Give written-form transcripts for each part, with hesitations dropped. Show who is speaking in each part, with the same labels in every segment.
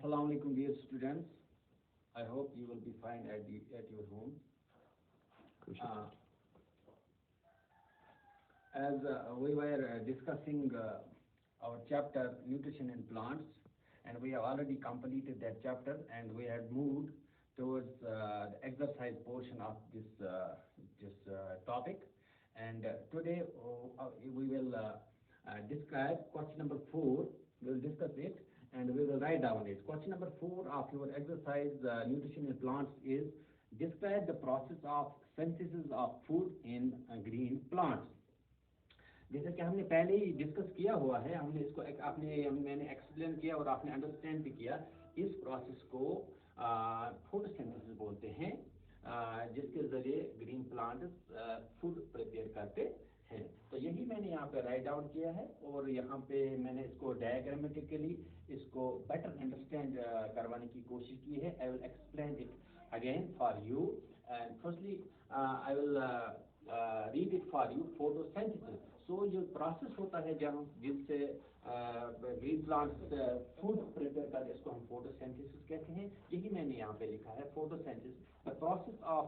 Speaker 1: Assalamu alaikum, dear students. I hope you will be fine at your home. As we were discussing our chapter Nutrition in Plants, and we have already completed that chapter, and we had moved towards the exercise portion of this topic. And today we will describe question number 4. We will discuss it and we will write down it. Question number 4 of your exercise Nutrition in Plants is describe the process of synthesis of food in green plants. जैसे कि हमने पहले ही discuss किया हुआ है, हमने इसको मैंने एक्सप्लेन किया और आपने अंडरस्टैंड भी किया। इस प्रोसेस को फोटोसिंथेसिस बोलते हैं, जिसके जरिए ग्रीन प्लांट्स फूड प्रिपेयर करते हैं। तो यही मैंने यहाँ पे राइट डाउन किया है और यहाँ पे मैंने इसको डायग्रामेटिकली इसको बेटर अंडरस्टैंड करवाने की कोशिश की है। I will explain it again for you and firstly I will read it for you. Photosynthesis so जो प्रोसेस होता है जब जिससे ग्रीन प्लांट्स फूड प्रिपेयर करते हैं, इसको हम फोटोसिंथेसिस कहते हैं। यही मैंने यहाँ पे लिखा है, photosynthesis the process of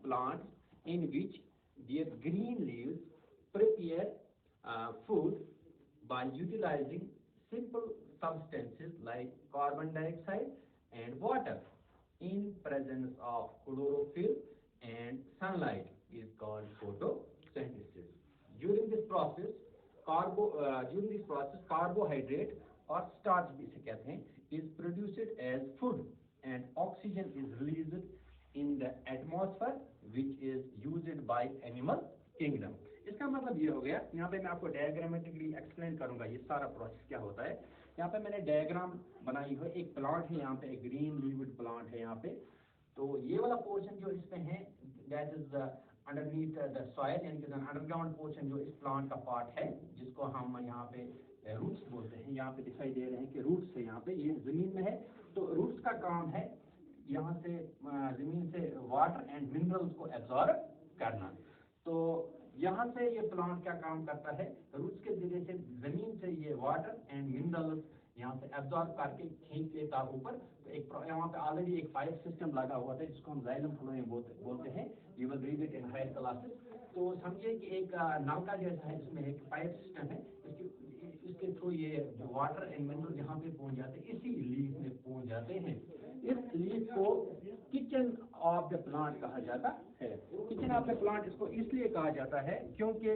Speaker 1: plants in which their green leaves prepare food by utilizing simple substances like carbon dioxide and water in presence of chlorophyll and sunlight is called photosynthesis. During this process carbohydrate or starch भी इसे कहते हैं is produced as food and oxygen is released in the atmosphere which is used by animal kingdom. इसका मतलब ये हो गया, यहाँ पे मैं आपको डायग्रामेटिकली एक्सप्लेन करूंगा ये सारा प्रोसेस क्या होता है। यहाँ पे मैंने डायग्राम बनाई हुई, एक प्लांट है यहाँ पे, एक ग्रीन लीव्ड प्लांट है यहाँ पे। तो ये वाला पोर्शन जो इसमें है that is underneath the soil, यानी कि अंडरग्राउंड पोर्शन जो इस प्लांट का पार्ट है, जिसको हम यहाँ पे रूट्स बोलते हैं। यहाँ पे दिखाई दे रहे हैं कि रूट्स है, यहाँ पे ये जमीन में है। तो रूट्स का काम है यहाँ से जमीन से वाटर एंड मिनरल्स को एब्जॉर्ब करना। तो यहाँ से ये प्लांट क्या काम करता है, रूट्स के जरिए से जमीन से ये वाटर एंड मिनरल्स यहाँ से एब्जॉर्ब करके खींच लेता ऊपर। तो एक यहाँ पे ऑलरेडी एक पाइप सिस्टम लगा हुआ था जिसको हम जाइलम फ्लोएम बोलते हैं। You will read it in higher classes. तो समझिए कि एक नलका जैसा है, इसमें एक पाइप सिस्टम है, इसके थ्रू ये वाटर एंड मिनरल जहाँ पे पहुंच जाते हैं, इसी लीफ में पहुंच जाते हैं। इस लीफ को किचन ऑफ द प्लांट कहा जाता है। किचन ऑफ द प्लांट इसको इसलिए कहा जाता है क्योंकि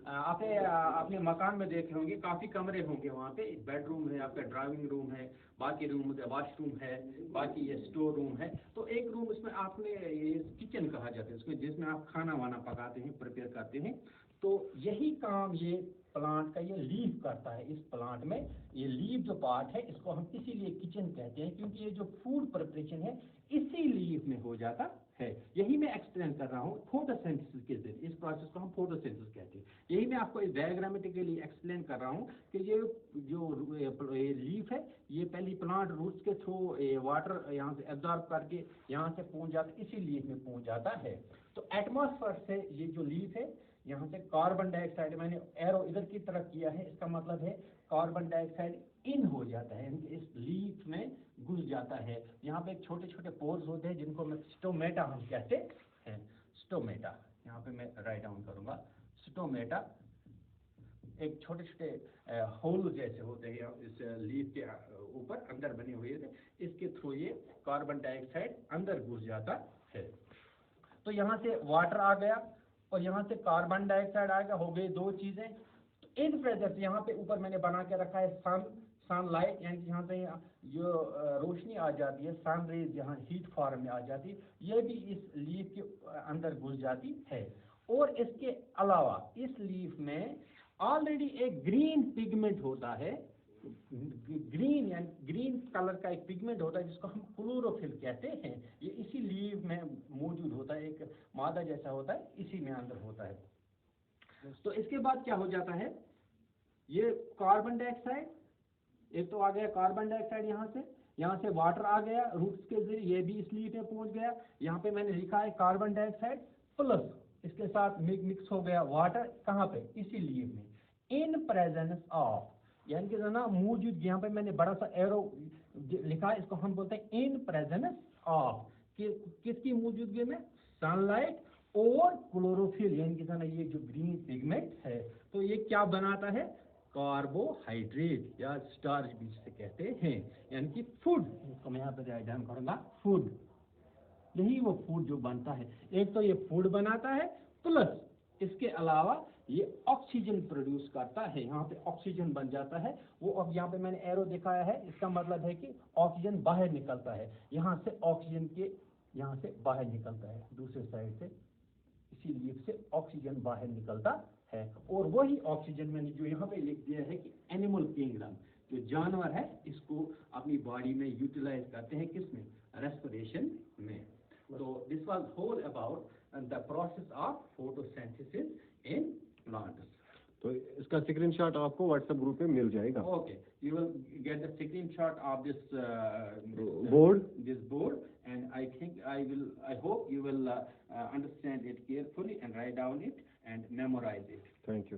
Speaker 1: आपने अपने मकान में देखे होंगे काफी कमरे होंगे, वहाँ पे बेडरूम है, आपका ड्राइंग रूम है, बाकी रूम वॉशरूम है, बाकी ये स्टोर रूम है। तो एक रूम इसमें आपने ये किचन कहा जाता है, इसमें जिसमें आप खाना वाना पकाते हैं, प्रिपेयर करते हैं। तो यही काम ये प्लांट का ये लीफ करता है। इस प्लांट में ये लीफ जो पार्ट है, इसको हम इसीलिए किचन कहते हैं क्योंकि ये जो फूड प्रिपरेशन है इसी लीफ में हो जाता है। यही मैं एक्सप्लेन कर रहा हूँ फोटोसिंथेसिस के जरिए। इस प्रोसेस को हम फोटोसिंथेसिस कहते हैं। यही मैं आपको इस डायग्रामेटिकली एक्सप्लेन कर रहा हूँ कि ये जो लीफ है, ये पहली प्लांट रूट्स के थ्रू वाटर यहाँ से एब्जॉर्ब करके यहाँ से पहुंच जाता है, इसी लीफ में पहुंच जाता है। तो एटमॉस्फेयर से ये जो लीफ है, यहाँ से कार्बन डाइऑक्साइड, मैंने एरो इधर की तरफ किया है, इसका मतलब है कार्बन डाइऑक्साइड इन हो जाता है, इस लीफ में घुस जाता है। यहाँ पे छोटे छोटे पोर्स होते हैं जिनको मैं स्टोमेटा हम कहते हैं। स्टोमेटा यहाँ पे मैं राइट डाउन करूंगा। स्टोमेटा एक छोटे छोटे होल जैसे होते हैं इस लीफ के ऊपर अंदर बने हुए थे, इसके थ्रू ये कार्बन डाइऑक्साइड अंदर घुस जाता है। तो यहाँ से वाटर आ गया और यहाँ से कार्बन डाइऑक्साइड आ गया, हो गई दो चीजें। तो इन प्रेजेंट यहाँ पे ऊपर मैंने बना के रखा है सनलाइट, यानी यहाँ से जो रोशनी आ जाती है, सन रेज यहाँ हीट फॉर्म में आ जाती है, ये भी इस लीफ के अंदर घुस जाती है। और इसके अलावा इस लीफ में ऑलरेडी एक ग्रीन पिगमेंट होता है, ग्रीन कलर का एक पिगमेंट होता है जिसको हम क्लोरोफिल कहते हैं। ये इसी लीफ में मौजूद होता है, एक मादा जैसा होता है, इसी में अंदर होता है। तो इसके बाद क्या हो जाता है, ये कार्बन डाइऑक्साइड एक तो आ गया, कार्बन डाइऑक्साइड यहाँ से वाटर आ गया रूट्स के जरिए, ये भी इस लीफ में पहुंच गया। यहाँ पे मैंने लिखा है कार्बन डाइऑक्साइड प्लस इसके साथ मिक्स हो गया वाटर, कहाँ पे, इसी लीफ में, इन प्रेजेंस ऑफ, यानी कि ना मौजूद, यहाँ पे मैंने बड़ा सा एरो लिखा है, इसको हम बोलते हैं इन प्रेजेंस ऑफ, किसकी मौजूदगी में, सनलाइट और क्लोरोफिल, यानी कि ना ये जो ग्रीन पिगमेंट है, तो ये क्या बनाता है, कार्बोहाइड्रेट या स्टार्च भी जिसे कहते हैं, यानी कि फूड, इसको मैं यहाँ पे डायग्राम करूंगा, फूड, यही वो फूड जो बनता है। एक तो ये फूड बनाता है, प्लस इसके अलावा ये ऑक्सीजन प्रोड्यूस करता है, यहाँ पे ऑक्सीजन बन जाता है वो। अब यहाँ पे मैंने एरो दिखाया है, इसका मतलब है कि ऑक्सीजन बाहर निकलता है, यहाँ से ऑक्सीजन के यहाँ से बाहर निकलता है दूसरे साइड से, इसीलिए से ऑक्सीजन बाहर निकलता है। और वही ऑक्सीजन मैंने जो यहाँ पे लिख दिया है कि एनिमल किंगडम, जो जानवर है इसको अपनी बॉडी में यूटिलाइज करते हैं, किसमें, रेस्पिरेशन में। तो this was whole about the process of photosynthesis in plants.
Speaker 2: तो इसका स्क्रीनशॉट आपको व्हाट्सएप ग्रुप में मिल जाएगा।
Speaker 1: Okay, you will get the screenshot of this board, and I hope you will understand it carefully and write down it and memorize it.
Speaker 2: Thank you.